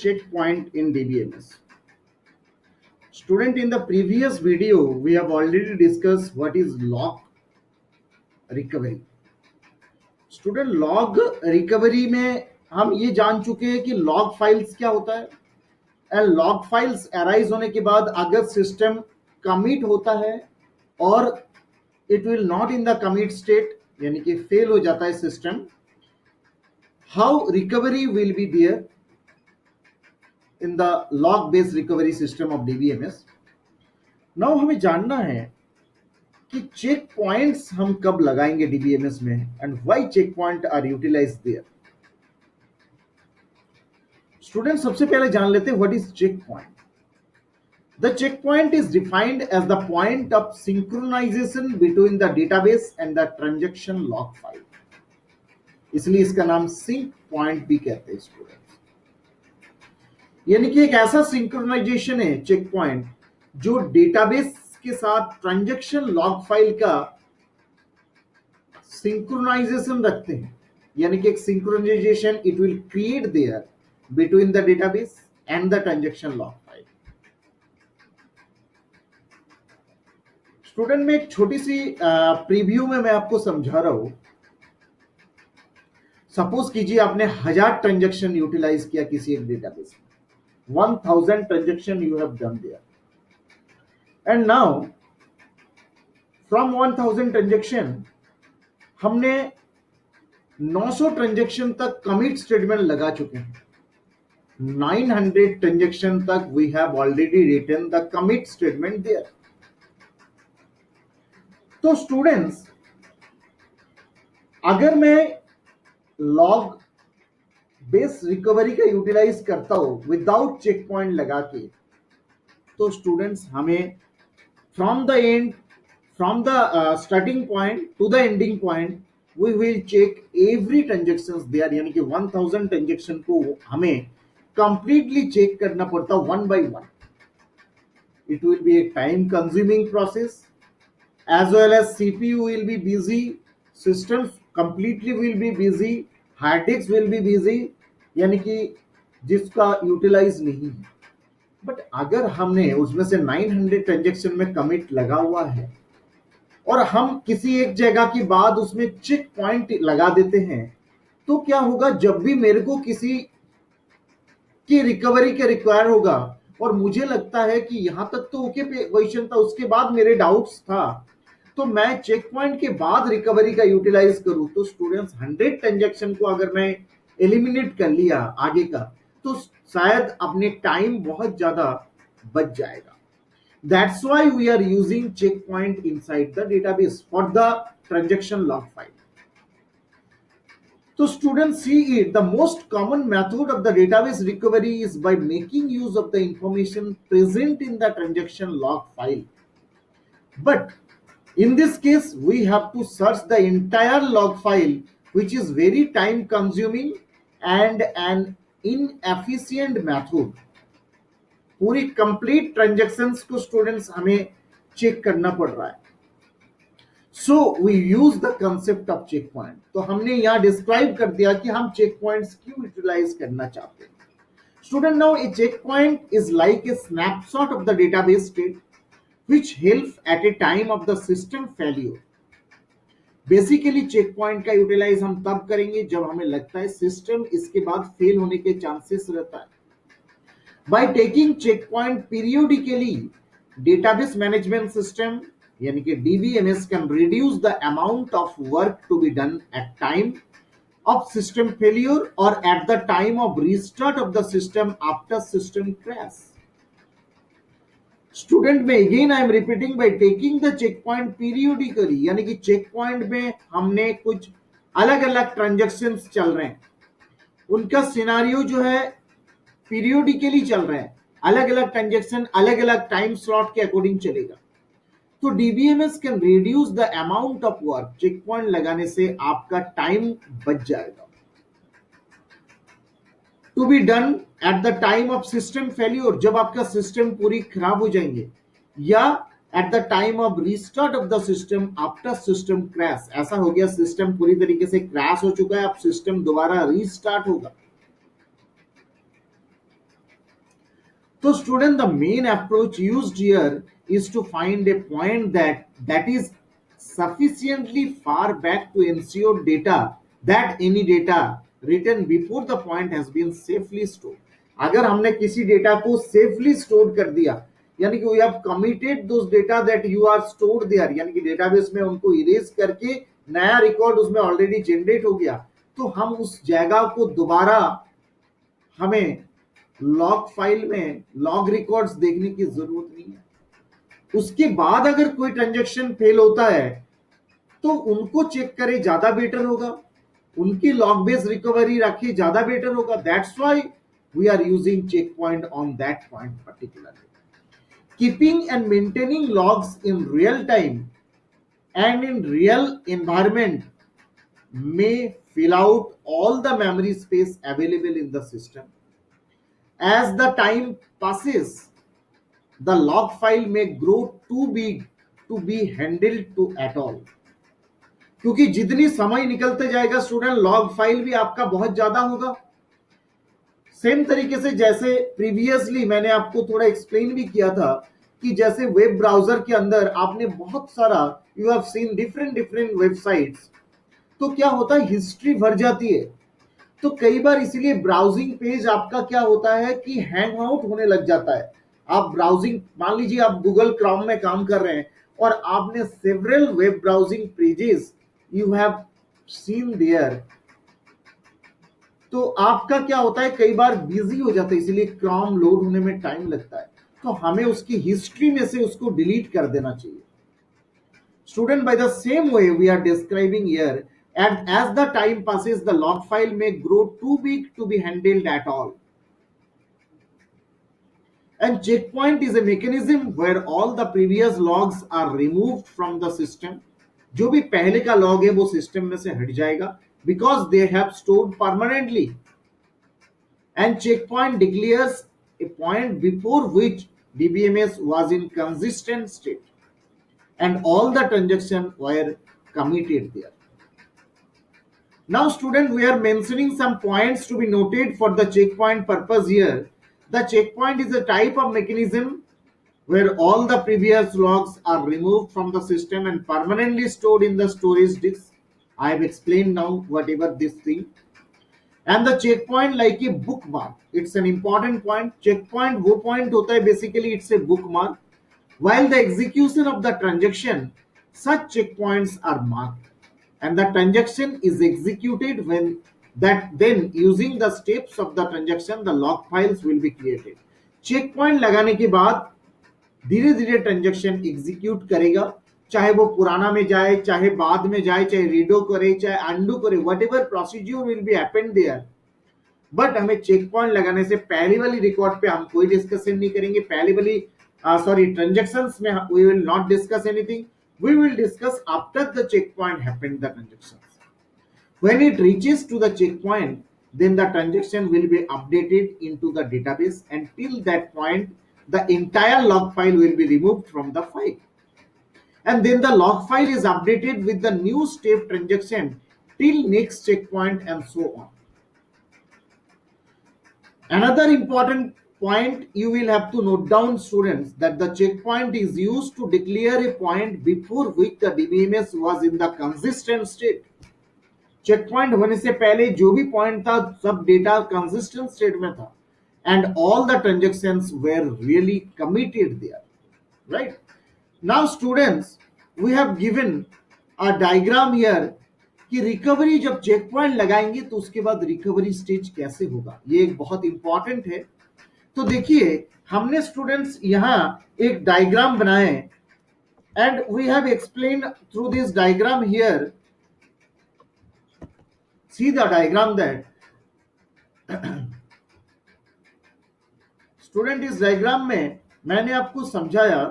checkpoint in DBMS. Student, in the previous video, we have already discussed what is log recovery. Student log recovery में हम ये जान चुके हैं कि लॉग फाइल्स क्या होता है, एंड लॉग फाइल्स अराइज होने के बाद अगर सिस्टम कमिट होता है और it will not in the commit state, यानी कि फेल हो जाता है system, how recovery will be there in the log based recovery system of DBMS. Now हमें जानना है कि चेक पॉइंट्स हम कब लगाएंगे डीबीएमएस में and why check point are utilized there. Student, सबसे पहले जान लेते हैं what is check point. The check point is defined as the point of synchronization between the database and the transaction log file. इसलिए इसका नाम sink point भी कहते हैं स्टूडेंट्स. यानी कि एक ऐसा सिंक्रोनाइजेशन है चेक पॉइंट जो डेटाबेस के साथ ट्रांजैक्शन लॉग फाइल का सिंक्रोनाइजेशन रखते हैं. यानी कि एक synchronization it will create there between the database and the transaction log file. Student, में एक छोटी सी प्रीव्यू में मैं आपको समझा रहा हूं. सपोज कीजिए आपने 1000 ट्रांजैक्शन यूटिलाइज किया किसी एक डेटाबेस में, 1000 transaction you have done there. And now from 1000 transaction हमने 900 ट्रांजैक्शन तक कमिट स्टेटमेंट लगा चुके हैं. 900 ट्रांजैक्शन तक we have already written the commit statement there. तो स्टूडेंट्स, अगर मैं लॉग बेस रिकवरी का यूटिलाइज करता हूं विदाउट चेक पॉइंट लगा के, तो स्टूडेंट्स हमें from the starting point to the ending point we will check every transaction there. यानी कि 1000 ट्रांजेक्शन को हमें कंप्लीटली चेक करना पड़ता one by one. It will B A time consuming process as well as CPU will be busy, systems completely will be busy, hard disks will be busy, यानी कि जिसका utilise नहीं है. But अगर हमने उसमें से 900 ट्रांजेक्शन में कमिट लगा हुआ है और हम किसी एक जगह की बाद उसमें चेक पॉइंट लगा देते हैं, तो क्या होगा, जब भी मेरे को किसी की रिकवरी के रिक्वायर होगा और मुझे लगता है कि यहां तक तो ओके क्वेश्चन था, उसके बाद मेरे डाउट्स था, तो मैं चेक पॉइंट के बाद रिकवरी का यूटिलाइज करूं, तो स्टूडेंट्स 100 ट्रांजैक्शन को अगर मैं एलिमिनेट कर लिया आगे का, तो शायद अपने टाइम बहुत ज्यादा बच जाएगा. That's why we are using check point inside the database for the transaction log file. So students, see it, the most common method of the database recovery is by making use of the information present in the transaction log file. But in this case, we have to search the entire log file, which is very time consuming and an inefficient method. पूरी complete transactions को students हमें check करना पड़ रहा है. So we use the concept of checkpoint. तो हमने यहाँ डिस्क्राइब कर दिया कि हम चेक पॉइंट्स क्यों यूटिलाइज करना चाहते हैं. Student, now a check point is like a snapshot of the database state which helps at a time of the system failure. Basically check point का यूटिलाइज हम तब करेंगे जब हमें लगता है सिस्टम इसके बाद फेल होने के चांसेस रहता है. By taking check point periodically, database management system यानी कि DBMS can reduce the amount of work to be done at time of system failure or at the time of restart of the system after system crash. Student में again I am repeating, by taking the checkpoint periodically, यानी कि check point में हमने कुछ अलग अलग transactions चल रहे हैं, उनका सिनारियो जो है पीरियोडिकली चल रहे हैं, अलग अलग ट्रांजेक्शन अलग अलग टाइम स्लॉट के अकॉर्डिंग चलेगा. तो DBMS can reduce the amount of work. Check point लगाने से आपका टाइम बच जाएगा. To be done at the time of system failure, जब आपका सिस्टम पूरी खराब हो जाएंगे, या at the time of restart of the system after system crash. ऐसा हो गया सिस्टम पूरी तरीके से क्रैश हो चुका है, अब सिस्टम दोबारा रीस्टार्ट होगा. So student, the main approach used here is to find a point that is sufficiently far back to ensure data that any data written before the point has been safely stored. अगर हमने किसी data को safely store कर दिया, यानी कि we have committed those data that you are stored there, यानी कि डेटाबेस में उनको इरेज करके नया रिकॉर्ड उसमें ऑलरेडी जनरेट हो गया, तो हम उस जगह को दोबारा हमें लॉग फाइल में लॉग रिकॉर्ड्स देखने की जरूरत नहीं है। उसके बाद अगर कोई ट्रांजैक्शन फेल होता है तो उनको चेक करे, ज्यादा बेटर होगा, उनकी लॉग बेस्ड रिकवरी रखिए, ज्यादा बेटर होगा। That's why we are using check point on that point particularly. Keeping and maintaining logs in real time and in real environment may fill out all the memory space available in the system. As the time passes, the log file may grow too big to be handled to at all. क्योंकि जितनी समय निकलते जाएगा student, log file भी आपका बहुत ज्यादा होगा। सेम तरीके से जैसे प्रीवियसली मैंने आपको थोड़ा एक्सप्लेन भी किया था कि जैसे वेब ब्राउजर के अंदर आपने बहुत सारा, you have scene different websites, तो क्या होता है, हिस्ट्री भर जाती है। तो कई बार इसलिए ब्राउजिंग पेज आपका क्या होता है कि हैंग आउट होने लग जाता है। आप ब्राउजिंग, मान लीजिए आप गूगल क्रोम में काम कर रहे हैं और आपने several web browsing pages you have seen there, तो आपका क्या होता है, कई बार बिजी हो जाता है, इसलिए क्रोम लोड होने में टाइम लगता है। तो हमें उसकी हिस्ट्री में से उसको डिलीट कर देना चाहिए। Student, by the same way we are describing here, and as the time passes the log file may grow too big to be handled at all, and checkpoint is a mechanism where all the previous logs are removed from the system. जो भी पहले का log है वो system में से हट जाएगा, because they have stored permanently, and checkpoint declares a point before which DBMS was in consistent state and all the transactions were committed there. Now student, we are mentioning some points to be noted for the checkpoint purpose here. The checkpoint is a type of mechanism where all the previous logs are removed from the system and permanently stored in the storage disk. I have explained now whatever this thing. And the checkpoint like a bookmark. It's an important point. Checkpoint वो point होता है, basically it's a bookmark. While the execution of the transaction, such checkpoints are marked, and the transaction is executed when that then using the steps of the transaction the log files will be created. Check point लगाने के बाद धीरे धीरे transaction execute करेगा, चाहे वो पुराना में जाए, चाहे बाद में जाए, चाहे रीडो करे, चाहे अंडू करे, whatever procedure will be happened there. But हमें चेक पॉइंट लगाने से पहली वाली रिकॉर्ड पे हम कोई डिस्कशन नहीं करेंगे। पहली वाली ट्रांजेक्शंस में we will not discuss anything. We will discuss after the checkpoint happened the transactions. When it reaches to the checkpoint, then the transaction will be updated into the database, and till that point, the entire log file will be removed from the file. And then the log file is updated with the new step transaction till next checkpoint and so on. Another important point you will have to note down students, that the checkpoint is used to declare a point before which the DBMS was in the consistent state. Checkpoint होने से पहले जो भी point था सब data consistent state में था, and all the transactions were really committed there. Right? Now students, we have given a diagram here कि रिकवरी जब चेक पॉइंट लगाएंगे तो उसके बाद रिकवरी स्टेज कैसे होगा, ये एक बहुत इंपॉर्टेंट है। तो देखिए हमने स्टूडेंट्स यहां एक डायग्राम बनाए, and we have explain through this diagram here. See the diagram that student, इस डायग्राम में मैंने आपको समझाया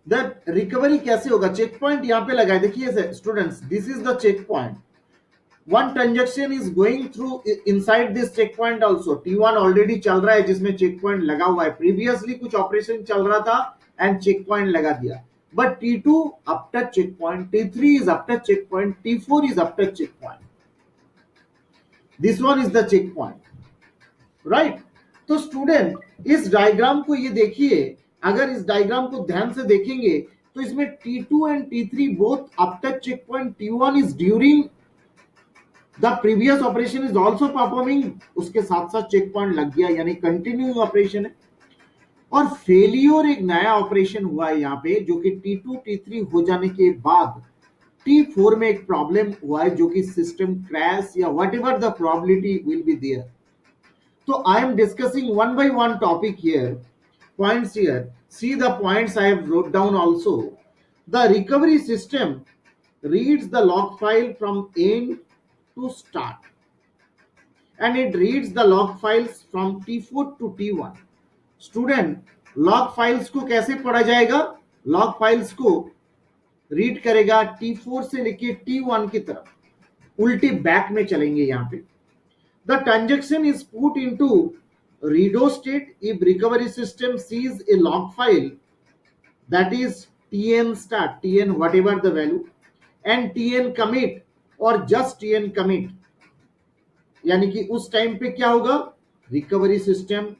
दैट रिकवरी कैसे होगा। चेक पॉइंट यहां पे लगाए, देखिए students, this is the check point. One transaction is going through inside this checkpoint also. T1 already चल रहा है जिसमें चेक पॉइंट लगा हुआ है, प्रीवियसली कुछ ऑपरेशन चल रहा था एंड चेक पॉइंट लगा दिया। But T2 after check point, T3 is after check point, T4 is after check point. This one is the check point. Right. तो स्टूडेंट इस डायग्राम को ये देखिए, अगर इस डायग्राम को ध्यान से देखेंगे तो इसमें T2 and T3 both after check point T1 is during the previous operation is also performing, उसके साथ साथ चेक पॉइंट लग गया यानी कंटिन्यूइंग ऑपरेशन है। और फेलियर एक नया ऑपरेशन हुआ है यहाँ पे, जो कि T2 T3 हो जाने के बाद T4 में एक प्रॉब्लम हुआ है, जो कि सिस्टम क्रैश या whatever the probability will be there. So I am discussing one by one topic here, points here. See the points I have wrote down also. The recovery system reads the log file from end to start, and it reads the log files from T4 to T1. Student, log files को कैसे पढ़ा जाएगा? log files को read करेगा T4 से लेके T1 की तरफ, उल्टी बैक में चलेंगे यहाँ पे। The transaction is put into redo state if recovery system sees a log file that is tn start, tn whatever the value, and tn commit or just tn commit, यानी कि उस टाइम पे क्या होगा, रिकवरी सिस्टम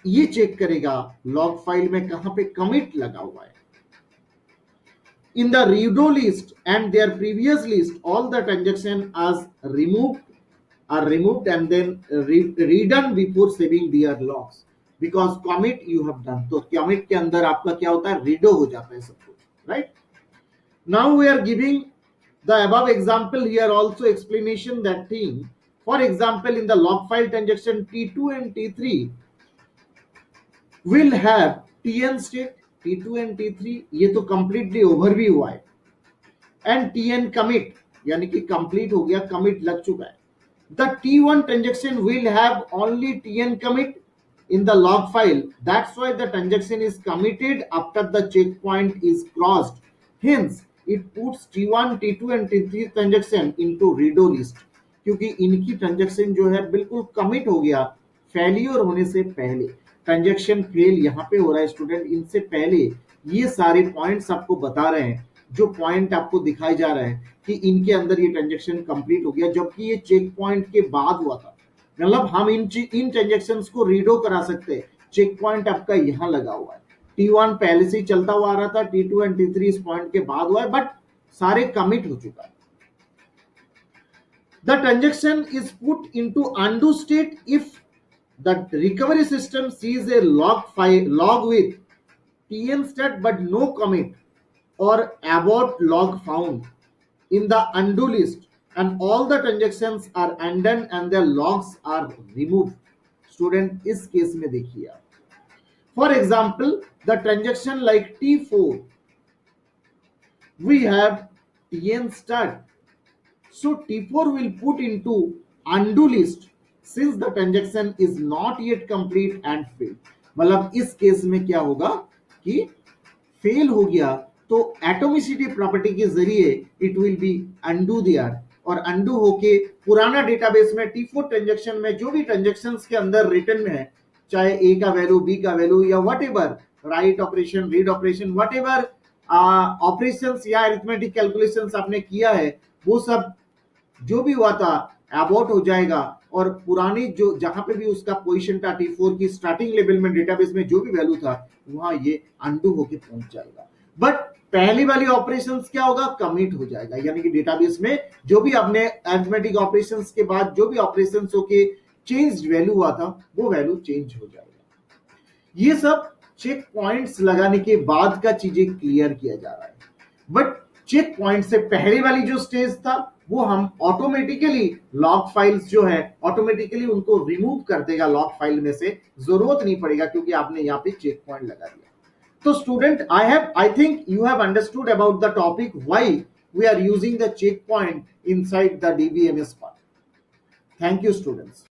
ये check करेगा log file में कहां पे कमिट लगा हुआ है। In the redo list and their previous list, all the transaction are removed and then redone before saving their logs, because commit you have done। तो commit के अंदर आपका क्या होता है, redo हो जाता है सब कुछ, right? Now we are giving the above example here also explanation that thing। For example, in the log file transaction T2 and T3 will have tn state, T2 and T3 ये तो completely over भी हुआ है, and tn commit यानी कि complete हो गया, commit लग चुका है। The T1 transaction will have only tn commit in the log file. That's why the transaction is committed after the checkpoint is crossed. Hence, it puts T1, T2 and T3 transaction into redo list, क्योंकि इनकी transaction जो है बिल्कुल commit हो गया failure होने से पहले। ट्रांजेक्शन फेल यहाँ पे हो रहा है स्टूडेंट, इनसे पहले ये सारे पॉइंट्स आपको बता रहे हैं, जो पॉइंट आपको दिखाई जा रहा है कि इनके अंदर ये ट्रांजेक्शन कंप्लीट हो गया, जबकि ये चेक पॉइंट के बाद हुआ था। मतलब हम इन ट्रांजेक्शंस को रीडो करा सकते हैं। चेक पॉइंट आपका यहाँ लगा हुआ है, T1 पहले से ही चलता हुआ आ रहा था, T2 एंड T3 इस पॉइंट के बाद हुआ है, बट सारे कमिट हो चुका है। The transaction is put into undo state if the recovery system sees a log with tn stat but no commit or abort log found in the undo list, and all the transactions are undone and their logs are removed। Student इस case में देखिए, for example the transaction like T4 we have tn start, so T4 will put into undo list since the transaction is not yet complete and failed। मतलब इस case में क्या होगा कि fail हो गया तो एटोमिसिटी प्रॉपर्टी के जरिए it will be undo there, और अंडू होके पुराना डेटाबेस में T4 ट्रांजैक्शन में जो भी ट्रांजैक्शंस के अंदर रिटर्न में है, चाहे ए का वैल्यू, बी का वैल्यू या what ever, write operation, read operation, what ever operations या अरिथमेटिक कैलकुलेशंस आपने किया है, वो सब जो भी हुआ था अबॉर्ट हो जाएगा, और पुरानी जो जहां पे भी उसका पोजीशन था T4 की स्टार्टिंग लेवल में डेटाबेस में जो भी वैल्यू था वहां ये अंडू होके पहुंच जाएगा। बट पहली वाली ऑपरेशंस क्या होगा, कमिट हो जाएगा, यानी कि डेटाबेस में जो भी आपने अरिथमेटिक ऑपरेशंस के बाद जो भी ऑपरेशंस होके चेंज वैल्यू हुआ था वो वैल्यू चेंज हो जाएगा। ये सब चेक पॉइंट्स लगाने के बाद का चीजें क्लियर किया जा रहा है, बट चेक पॉइंट से पहले वाली जो स्टेज था वो हम ऑटोमेटिकली लॉग फाइल्स जो है ऑटोमेटिकली उनको रिमूव कर देगा लॉग फाइल में से, जरूरत नहीं पड़ेगा क्योंकि आपने यहाँ पे चेक पॉइंट लगा दिया। तो student I think you have understood about the topic why we are using the check point inside the DBMS part. Thank you students.